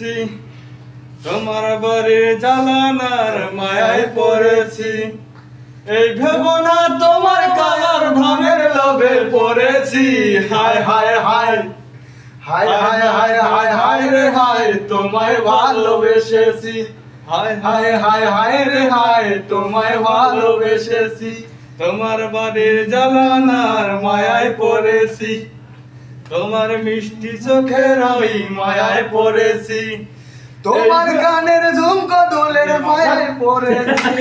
পড়েছি, তোমার বাড়ির জ্বালানার মায়ায় পড়েছি। এই ভেবো না তোমার কালার ধনের লোভে পড়েছি। হায় হায় হায় হায় হায় হায় হায় হায় রে হায়, তোমায় ভালোবেসেছি। হায় হায় হায় হায় রে হায়, তোমায় ভালোবেসেছি। তোমার বাড়ির জ্বালানার মায়ায় পড়েছি, তোমার মিষ্টি চোখের ওই মায়ায় পড়েছি, তোমার গানের ঝুমকো দোলের মায়ায় পড়েছি।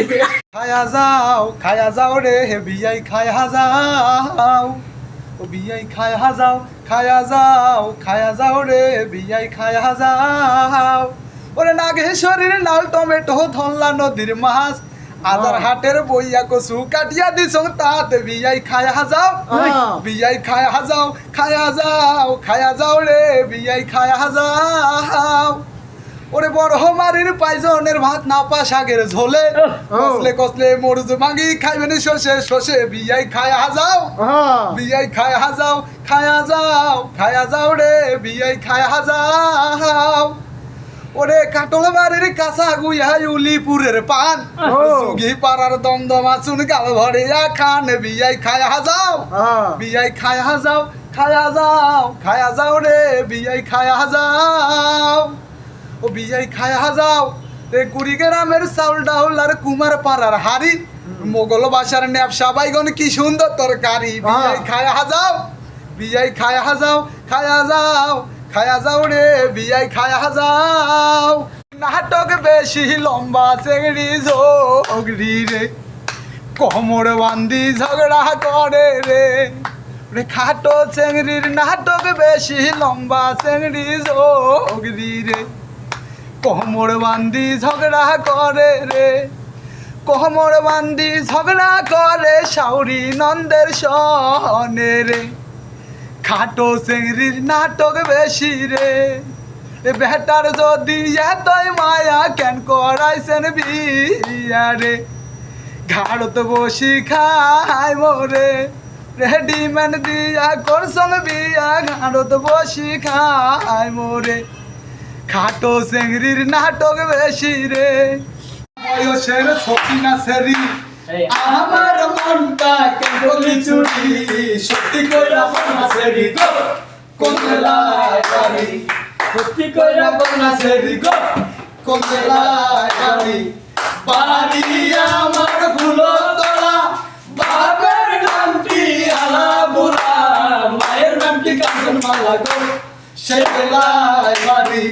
খায়া যাও রে বিয়াই খায়া যাও, ও বিয়াই খায়া যাও, খায়া যাও রে বিয়াই খায়া যাও। ওরে নাগেশ্বরীর লাল টমেটো, ধনলা নদীর মাছ, আদার হাটের বইয়া কচু কাটিয়া দিছং তাতে বিয়াই খায়া যাও, বিয়াই খায়া যাও, খায়া যাও রে বিয়াই খায়া যাও। ওরে বড় মারির পাইজনের ভাত না পা শাকের ঝোলে, কসলে কসলে মরুজ মাগি খাইবেন শোষে শোষে বিয়াই খায়া যাও, বিয়াই খায়া যাও, খায়া যাও রে বিয়াই খায়া যাও। ওরে কাটল বাড়ির কাঁচা গুইয়া উলিপুরের পান, সুগি পাড়ার দমদমা চুন গাল ভরিয়া খান বিয়াই খায়া যাও, বিয়াই খায়া যাও, খায়া যাও রে বিয়াই খায়া যাও। ও বিয়াই খায়া যাও রে কুড়িগ্রামের চাউল ডাউল আর কুমার পাড়ার হাড়ি, মোগল বাসার ন্যাপসা বাইগন কি সুন্দর তরকারি বিয়াই খায়া যাও, বিয়াই খায়া যাও, খায়া যাও রে বিয়াই খায়া যাও। নাটক বেশি লম্বা চেংড়ি ঝগড়ি রে, কোমর বান্দি ঝগড়া করে রে, রে খাটো চেংড়ির নাটক বেশি লম্বা চেংড়ি ঝগড়ি রে, কোমর বান্দি ঝগড়া করে রে, কোমর বান্দি ঝগড়া করে সাউরি নন্দের সনে রে। খাটো চেংড়ির নাটক বেশি রে, বেটার যদি এতই মায়া কেন করাইছেন বিয়া রে। ঘাড়ত বসি খাই মোরে, রেডিমেন্ট দিয়া করছন বিয়া, ঘাড়ত বসি খাই মোরে। খাটো চেংড়ির নাটক বেশি রে, বয়সের সখিনা সেরি আমার মনটা কেবলি চুরি, সত্যি কইরা বলনা সেরি গো কোন জেলায় বাড়ি, সত্যি কইরা বলনা সেরি গো কোন জেলায় বাড়ি। বাড়ি আমার ফুলতলা, বাপের নামটি আলাপুরা, মায়ের নামটি কাঞ্চনমালা গো সেই জেলায় বাড়ি।